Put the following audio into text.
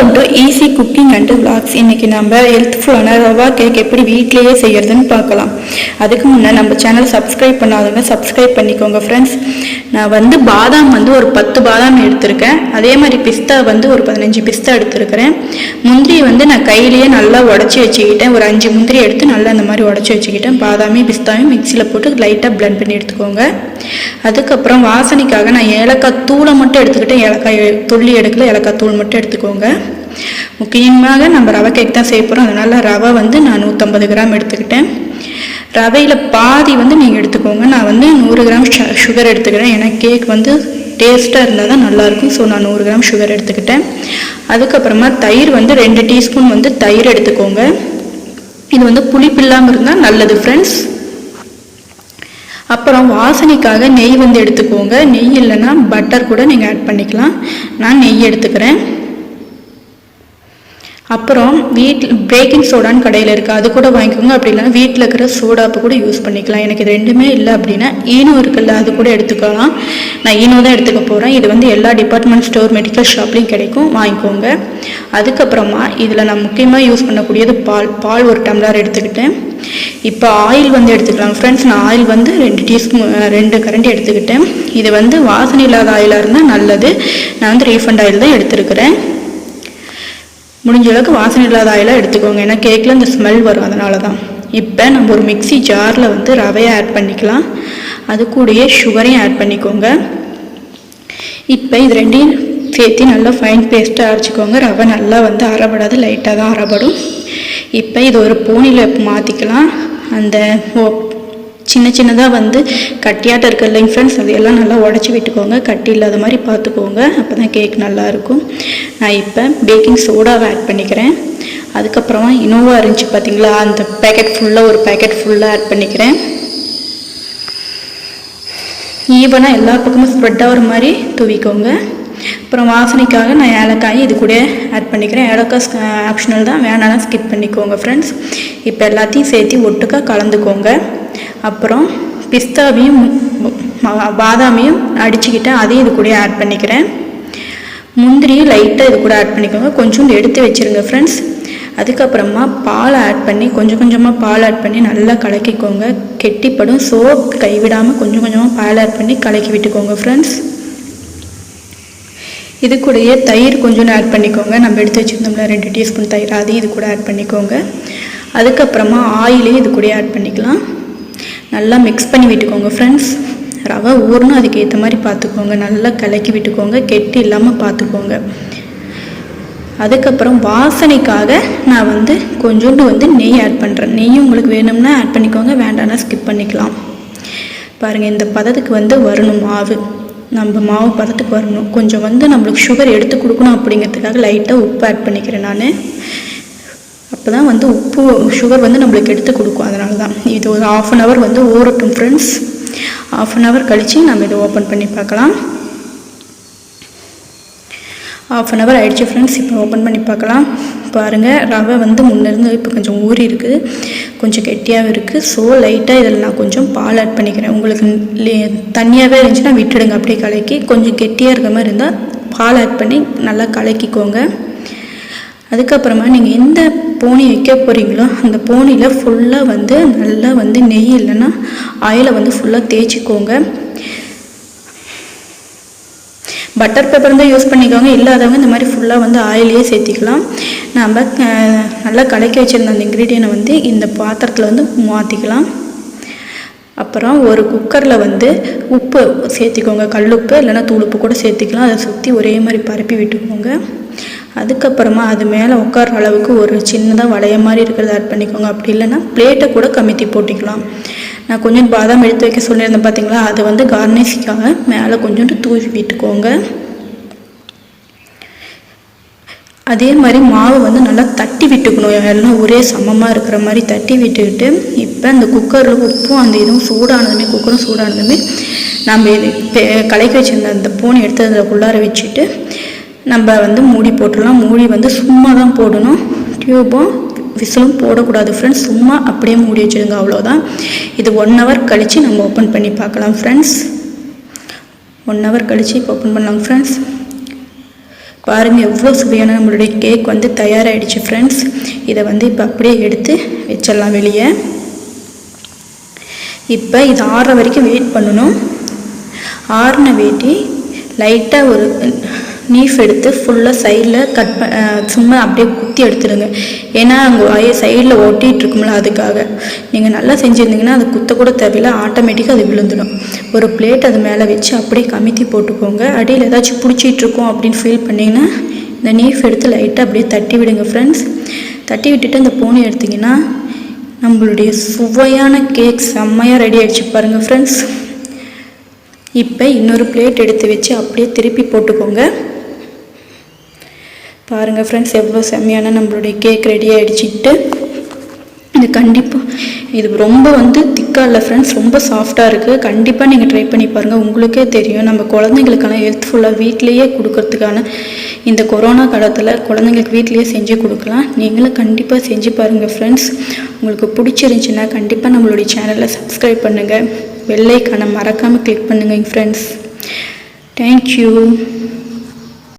Welcome to easy cooking and vlogs. இன்றைக்கி நம்ம ஹெல்த்ஃபுல்லான rava cake எப்படி வீட்டிலேயே செய்கிறதுன்னு பார்க்கலாம். அதுக்கு முன்னே நம்ம சேனல் சப்ஸ்கிரைப் பண்ணாதவங்க சப்ஸ்கிரைப் பண்ணிக்கோங்க ஃப்ரெண்ட்ஸ். நான் பாதாம் ஒரு 10 பாதாம் எடுத்திருக்கேன். அதே மாதிரி பிஸ்தா ஒரு 15 பிஸ்தா எடுத்துருக்கிறேன். முந்திரி நான் கையிலேயே நல்லா உடச்சி வச்சுக்கிட்டேன். ஒரு 5 முந்திரி எடுத்து நல்லா இந்த மாதிரி உடச்சி வச்சுக்கிட்டேன். பாதாமையும் பிஸ்தாவையும் மிக்சியில் போட்டு லைட்டாக பிளெண்ட் பண்ணி எடுத்துக்கோங்க. அதுக்கப்புறம் வாசனைக்காக நான் ஏலக்காய் தூளை மட்டும் எடுத்துக்கிட்டேன். ஏலக்காய் துள்ளி எடுக்கல, ஏலக்காய் தூள் மட்டும் எடுத்துக்கோங்க. முக்கியமாக நம்ம ரவை கேக் தான் செய்ய போகிறோம். அதனால் ரவை நான் 150 கிராம் எடுத்துக்கிட்டேன். ரவையில் பாதி நீங்கள் எடுத்துக்கோங்க. நான் 100 கிராம் சுகர் எடுத்துக்கிறேன். ஏன்னா கேக் டேஸ்ட்டாக இருந்தால் தான் நல்லாயிருக்கும். ஸோ நான் 100 கிராம் சுகர் எடுத்துக்கிட்டேன். அதுக்கப்புறமா தயிர் 2 டீஸ்பூன் தயிர் எடுத்துக்கோங்க. இது புளிப்பு இல்லாமல் இருந்தால் நல்லது ஃப்ரெண்ட்ஸ். அப்புறம் வாசனைக்காக நெய் எடுத்துக்கோங்க. நெய் இல்லைன்னா பட்டர் கூட நீங்கள் ஆட் பண்ணிக்கலாம். நான் நெய் எடுத்துக்கிறேன். அப்புறம் வீட்டில் பேக்கிங் சோடான்னு கடையில் இருக்குது, அது கூட வாங்கிக்கோங்க. அப்படி இல்லைன்னா வீட்டில் இருக்கிற சோடாப்பு கூட யூஸ் பண்ணிக்கலாம். எனக்கு இது ரெண்டுமே இல்லை அப்படின்னா ஈனோ இருக்குல்ல, அது கூட எடுத்துக்கலாம். நான் ஈனோ தான் எடுத்துக்க போகிறேன். இது எல்லா டிபார்ட்மெண்ட் ஸ்டோர் மெடிக்கல் ஷாப்லேயும் கிடைக்கும், வாங்கிக்கோங்க. அதுக்கப்புறமா இதில் நான் முக்கியமாக யூஸ் பண்ணக்கூடியது பால் 1 டம்ளர் எடுத்துக்கிட்டேன். இப்போ ஆயில் எடுத்துக்கலாம் ஃப்ரெண்ட்ஸ். நான் ஆயில் 2 டீஸ்பூன் 2 கரண்டி எடுத்துக்கிட்டேன். இது வாசனை இல்லாத ஆயிலாக இருந்தால் நல்லது. நான் ரீஃபண்ட் ஆயில் தான் எடுத்துருக்கிறேன். முடிஞ்ச அளவுக்கு வாசனை இல்லாத ஆயிலாக எடுத்துக்கோங்க. ஏன்னா கேக்கில் இந்த ஸ்மெல் வரும், அதனால தான். இப்போ நம்ம ஒரு மிக்சி ஜாரில் ரவையை ஆட் பண்ணிக்கலாம். அது கூடயே சுகரையும் ஆட் பண்ணிக்கோங்க. இப்போ இது ரெண்டையும் சேர்த்து நல்லா ஃபைன் பேஸ்ட்டாக அரைச்சிக்கோங்க. ரவை நல்லா அரைபடாது, லைட்டாக தான் அரைபடும். இப்போ இது ஒரு போனியில் மாற்றிக்கலாம். அந்த சின்ன சின்னதாக கட்டியாட்டம் இருக்குது இல்லைங்க ஃப்ரெண்ட்ஸ், அதையெல்லாம் நல்லா உடச்சி விட்டுக்கோங்க. கட்டி இல்லாத மாதிரி பார்த்துக்கோங்க, அப்போ தான் கேக் நல்லாயிருக்கும். நான் இப்போ பேக்கிங் சோடாவை ஆட் பண்ணிக்கிறேன். அதுக்கப்புறமா இனோவா இருந்துச்சு பார்த்தீங்களா, அந்த பேக்கெட் ஃபுல்லாக ஒரு பேக்கெட் ஃபுல்லாக ஆட் பண்ணிக்கிறேன். ஈவனாக எல்லா பக்கமும் ஸ்ப்ரெட் ஆகிற மாதிரி தூவிக்கோங்க. அப்புறம் வாசனைக்காக நான் ஏலக்காய் இது கூட ஆட் பண்ணிக்கிறேன். ஏலக்காய் ஆப்ஷனல் தான், வேணாலும் ஸ்கிப் பண்ணிக்கோங்க ஃப்ரெண்ட்ஸ். இப்போ எல்லாத்தையும் சேர்த்து ஒட்டுக்காக கலந்துக்கோங்க. அப்புறம் பிஸ்தாவையும் பாதாமையும் அடிச்சுக்கிட்டேன், அதையும் இது கூட ஆட் பண்ணிக்கிறேன். முந்திரியும் லைட்டாக இது கூட ஆட் பண்ணிக்கோங்க. கொஞ்சம் எடுத்து வச்சுருங்க ஃப்ரெண்ட்ஸ். அதுக்கப்புறமா பால் ஆட் பண்ணி கொஞ்சமாக பால் ஆட் பண்ணி நல்லா கலக்கிக்கோங்க. கெட்டிப்படும், ஸோ கைவிடாமல் கொஞ்சமாக பால் ஆட் பண்ணி கலக்கி விட்டுக்கோங்க ஃப்ரெண்ட்ஸ். இது கூடயே தயிர் கொஞ்சம் ஆட் பண்ணிக்கோங்க. நம்ம எடுத்து வச்சுருந்தோம்ல 2 டீஸ்பூன் தயிர், அதையும் இது கூட ஆட் பண்ணிக்கோங்க. அதுக்கப்புறமா ஆயிலையும் இது கூட ஆட் பண்ணிக்கலாம். நல்லா மிக்ஸ் பண்ணி விட்டுக்கோங்க ஃப்ரெண்ட்ஸ். ரவை ஊறணும், அதுக்கு ஏற்ற மாதிரி பார்த்துக்கோங்க. நல்லா கலக்கி விட்டுக்கோங்க, கெட்டி இல்லாமல் பார்த்துக்கோங்க. அதுக்கப்புறம் வாசனைக்காக நான் கொஞ்சோண்டு நெய் ஆட் பண்ணுறேன். நெய் உங்களுக்கு வேணும்னா ஆட் பண்ணிக்கோங்க, வேண்டாம்னா ஸ்கிப் பண்ணிக்கலாம். பாருங்கள், இந்த பதத்துக்கு வரணும் மாவு. நம்ம மாவு பதத்துக்கு வரணும். கொஞ்சம் நம்மளுக்கு சுகர் எடுத்து கொடுக்கணும் அப்படிங்கிறதுக்காக லைட்டாக உப்பு ஆட் பண்ணிக்கிறேன் நான். அப்போ தான் உப்பு சுகர் நம்மளுக்கு எடுத்து கொடுக்கும், அதனால தான். இது ஒரு 1/2 hour ஊறட்டும் ஃப்ரெண்ட்ஸ். 1/2 hour கழித்து நம்ம இதை ஓப்பன் பண்ணி பார்க்கலாம். 1/2 hour ஆகிடுச்சு ஃப்ரெண்ட்ஸ். இப்போ ஓப்பன் பண்ணி பார்க்கலாம். பாருங்கள், ரவை முன்னிருந்து இப்போ கொஞ்சம் ஊறி இருக்குது, கொஞ்சம் கெட்டியாகவே இருக்குது. ஸோ லைட்டாக இதில் நான் கொஞ்சம் பால் ஆட் பண்ணிக்கிறேன். உங்களுக்கு தண்ணியாகவே இருந்துச்சுன்னா விட்டுடுங்க, அப்படியே கலக்கி. கொஞ்சம் கெட்டியாக இருக்கிற மாதிரி இருந்தால் பால் ஆட் பண்ணி நல்லா கலக்கிக்கோங்க. அதுக்கப்புறமா நீங்கள் எந்த போனி வைக்க போகிறீங்களோ அந்த போனியில் ஃபுல்லாக நல்லா நெய் இல்லைன்னா ஆயிலை ஃபுல்லாக தேய்ச்சிக்கோங்க. பட்டர் பேப்பர் தான் யூஸ் பண்ணிக்கோங்க, இல்லாதவங்க இந்த மாதிரி ஃபுல்லாக ஆயிலையே சேர்த்திக்கலாம். நம்ம நல்லா கலக்கி வச்சுருந்த அந்த இன்க்ரீடியனை இந்த பாத்திரத்தில் மாற்றிக்கலாம். அப்புறம் ஒரு குக்கரில் உப்பு சேர்த்திக்கோங்க. கல்லுப்பு இல்லைன்னா தூளுப்பு கூட சேர்த்திக்கலாம். அதை சுற்றி ஒரே மாதிரி பரப்பி விட்டுக்கோங்க. அதுக்கப்புறமா அது மேலே உட்கார அளவுக்கு ஒரு சின்னதாக வளைய மாதிரி இருக்கிறத ஆட் பண்ணிக்கோங்க. அப்படி இல்லைன்னா பிளேட்டை கூட கமித்தி போட்டிக்கலாம். நான் கொஞ்சம் பாதாம் எடுத்து வைக்க சொல்லியிருந்தேன் பார்த்தீங்களா, அது கார்னிஷிக்காக மேலே கொஞ்சோண்டு தூவி விட்டுக்கோங்க. அதே மாதிரி மாவு நல்லா தட்டி விட்டுக்கணும். எல்லாம் ஒரே சமமாக இருக்கிற மாதிரி தட்டி விட்டுக்கிட்டு இப்போ அந்த குக்கரில் உப்பும் அந்த இதுவும் சூடானதுமே, குக்கரும் சூடானதுமே நம்ம கலக்கி வச்சுருந்த அந்த பூனை எடுத்து அதில் உள்ளார வச்சுட்டு நம்ம மூடி போட்டுடலாம். மூடி சும்மா தான் போடணும், டியூபும் விசிலும் போடக்கூடாது ஃப்ரெண்ட்ஸ். சும்மா அப்படியே மூடி வச்சுருங்க, அவ்வளோதான். இது 1 hour கழித்து நம்ம ஓப்பன் பண்ணி பார்க்கலாம் ஃப்ரெண்ட்ஸ். 1 hour கழித்து இப்போ ஓப்பன் பண்ணலாம் ஃப்ரெண்ட்ஸ். பாருங்கள் எவ்வளோ சுவையான நம்மளுடைய கேக் வந்து தயாராகிடுச்சு ஃப்ரெண்ட்ஸ். இதை வந்து இப்போ அப்படியே எடுத்து வச்சிடலாம் வெளியே. இப்போ இது ஆறுற வரைக்கும் வெயிட் பண்ணணும். ஆறுன வேட்டி லைட்டாக ஒரு நீஃப் எடுத்து ஃபுல்லாக சைடில் சும்மா அப்படியே குத்தி எடுத்துடுங்க. ஏன்னா அங்கே சைடில் ஒட்டிகிட்டு இருக்கும்ல, அதுக்காக. நீங்கள் நல்லா செஞ்சுருந்தீங்கன்னா அது குத்த கூட தேவையில்லை, ஆட்டோமேட்டிக்காக அது விழுந்துடும். ஒரு பிளேட் அது மேலே வச்சு அப்படியே கமித்தி போட்டுக்கோங்க. அடியில் ஏதாச்சும் பிடிச்சிட்டு இருக்கோம் அப்படின்னு ஃபீல் பண்ணிங்கன்னா இந்த நீஃப் எடுத்து லைட்டாக அப்படியே தட்டி விடுங்க ஃப்ரெண்ட்ஸ். தட்டி விட்டுட்டு அந்த பூனை எடுத்திங்கன்னா நம்மளுடைய சுவையான கேக் செம்மையாக ரெடி ஆகிடுச்சு பாருங்கள் ஃப்ரெண்ட்ஸ். இப்போ இன்னொரு பிளேட் எடுத்து வச்சு அப்படியே திருப்பி போட்டுக்கோங்க. பாருங்கள் ஃப்ரெண்ட்ஸ் எவ்வளோ செம்மையான நம்மளுடைய கேக் ரெடி ஆகிடுச்சிட்டு. இது கண்டிப்பாக இது ரொம்ப வந்து திக்காக இல்லை ஃப்ரெண்ட்ஸ், ரொம்ப சாஃப்டாக இருக்குது. கண்டிப்பாக நீங்கள் ட்ரை பண்ணி பாருங்கள், உங்களுக்கே தெரியும். நம்ம குழந்தைங்களுக்கான ஹெல்த்ஃபுல்லாக வீட்லேயே கொடுக்கறதுக்கான இந்த கொரோனா காலத்தில் குழந்தைங்களுக்கு வீட்லேயே செஞ்சு கொடுக்கலாம். நீங்களும் கண்டிப்பாக செஞ்சு பாருங்கள் ஃப்ரெண்ட்ஸ். உங்களுக்கு பிடிச்சிருந்துச்சின்னா கண்டிப்பாக நம்மளுடைய சேனலை சப்ஸ்கிரைப் பண்ணுங்கள், பெல் ஐகானை மறக்காமல் கிளிக் பண்ணுங்கள் ஃப்ரெண்ட்ஸ். தேங்க்யூ.